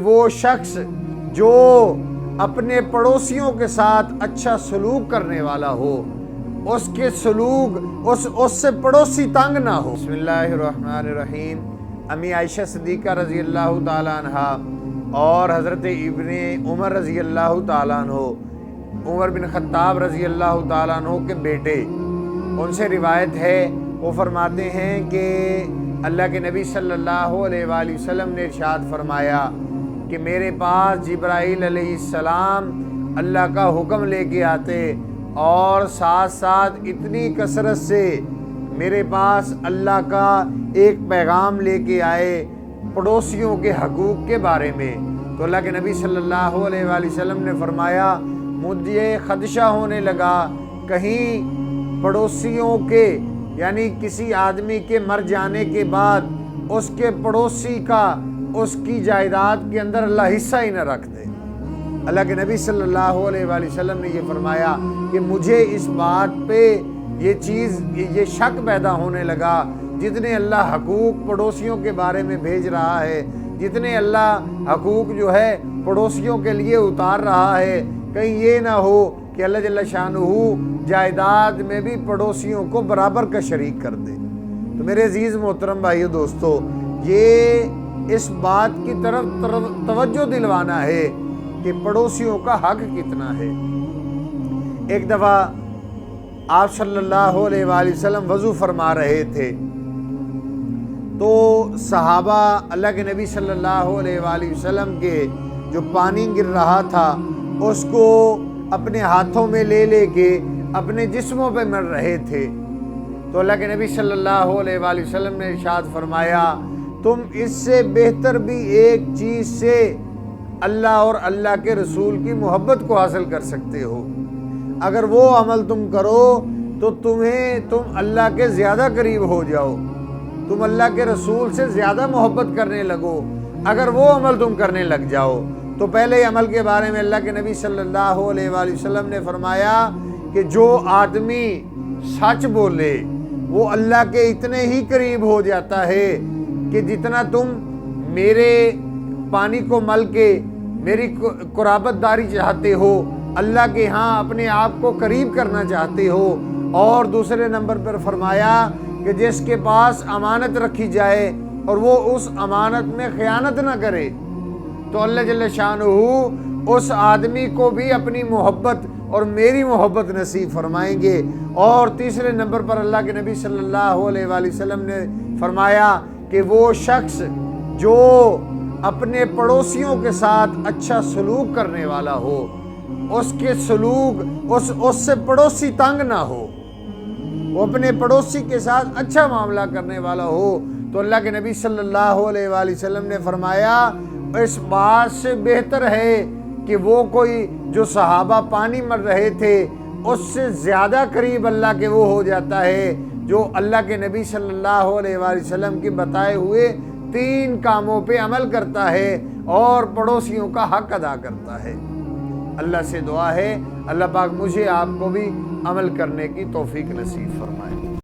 وہ شخص جو اپنے پڑوسیوں کے ساتھ اچھا سلوک کرنے والا ہو، اس کے سلوک اس سے پڑوسی تنگ نہ ہو۔ بسم اللہ الرحمن الرحیم۔ امی عائشہ صدیقہ رضی اللہ تعالیٰ عنہ اور حضرت ابن عمر رضی اللہ تعالیٰ عنہ، عمر بن خطاب رضی اللہ تعالیٰ عنہ کے بیٹے، ان سے روایت ہے، وہ فرماتے ہیں کہ اللہ کے نبی صلی اللہ علیہ وآلہ وسلم نے ارشاد فرمایا کہ میرے پاس جبرائیل علیہ السلام اللہ کا حکم لے کے آتے اور ساتھ ساتھ اتنی کثرت سے میرے پاس اللہ کا ایک پیغام لے کے آئے پڑوسیوں کے حقوق کے بارے میں۔ تو اللہ کے نبی صلی اللہ علیہ وآلہ وسلم نے فرمایا، مجھے خدشہ ہونے لگا کہیں پڑوسیوں کے یعنی کسی آدمی کے مر جانے کے بعد اس کے پڑوسی کا اس کی جائیداد کے اندر اللہ حصہ ہی نہ رکھ دے۔ اللہ کے نبی صلی اللہ علیہ وآلہ وسلم نے یہ فرمایا کہ مجھے اس بات پہ یہ شک پیدا ہونے لگا، جتنے اللہ حقوق پڑوسیوں کے بارے میں بھیج رہا ہے، جتنے اللہ حقوق جو ہے پڑوسیوں کے لیے اتار رہا ہے، کہیں یہ نہ ہو کہ اللہ جل شانہ جائیداد میں بھی پڑوسیوں کو برابر کا شریک کر دے۔ تو میرے عزیز محترم بھائیو دوستو، یہ اس بات کی طرف توجہ دلوانا ہے کہ پڑوسیوں کا حق کتنا ہے۔ ایک دفعہ آپ صلی اللہ علیہ وآلہ وسلم وضو فرما رہے تھے تو صحابہ اللہ کے نبی صلی اللہ علیہ وآلہ وسلم کے جو پانی گر رہا تھا اس کو اپنے ہاتھوں میں لے لے کے اپنے جسموں پہ مل رہے تھے۔ تو اللہ کے نبی صلی اللہ علیہ وآلہ وسلم نے ارشاد فرمایا، تم اس سے بہتر بھی ایک چیز سے اللہ اور اللہ کے رسول کی محبت کو حاصل کر سکتے ہو۔ اگر وہ عمل تم کرو تو تم اللہ کے زیادہ قریب ہو جاؤ، تم اللہ کے رسول سے زیادہ محبت کرنے لگو اگر وہ عمل تم کرنے لگ جاؤ۔ تو پہلے عمل کے بارے میں اللہ کے نبی صلی اللہ علیہ وآلہ وسلم نے فرمایا کہ جو آدمی سچ بولے وہ اللہ کے اتنے ہی قریب ہو جاتا ہے کہ جتنا تم میرے پانی کو مل کے میری قرابت داری چاہتے ہو، اللہ کے ہاں اپنے آپ کو قریب کرنا چاہتے ہو۔ اور دوسرے نمبر پر فرمایا کہ جس کے پاس امانت رکھی جائے اور وہ اس امانت میں خیانت نہ کرے تو اللہ جل شانہ اس آدمی کو بھی اپنی محبت اور میری محبت نصیب فرمائیں گے۔ اور تیسرے نمبر پر اللہ کے نبی صلی اللہ علیہ وآلہ وسلم نے فرمایا کہ وہ شخص جو اپنے پڑوسیوں کے ساتھ اچھا سلوک کرنے والا ہو، اس کے سلوک اس سے پڑوسی تنگ نہ ہو، وہ اپنے پڑوسی کے ساتھ اچھا معاملہ کرنے والا ہو، تو اللہ کے نبی صلی اللہ علیہ وآلہ وسلم نے فرمایا اس بات سے بہتر ہے کہ وہ کوئی جو صحابہ پانی مر رہے تھے اس سے زیادہ قریب اللہ کے وہ ہو جاتا ہے جو اللہ کے نبی صلی اللہ علیہ وآلہ وسلم کے بتائے ہوئے 3 کاموں پہ عمل کرتا ہے اور پڑوسیوں کا حق ادا کرتا ہے۔ اللہ سے دعا ہے اللہ پاک مجھے آپ کو بھی عمل کرنے کی توفیق نصیب فرمائے۔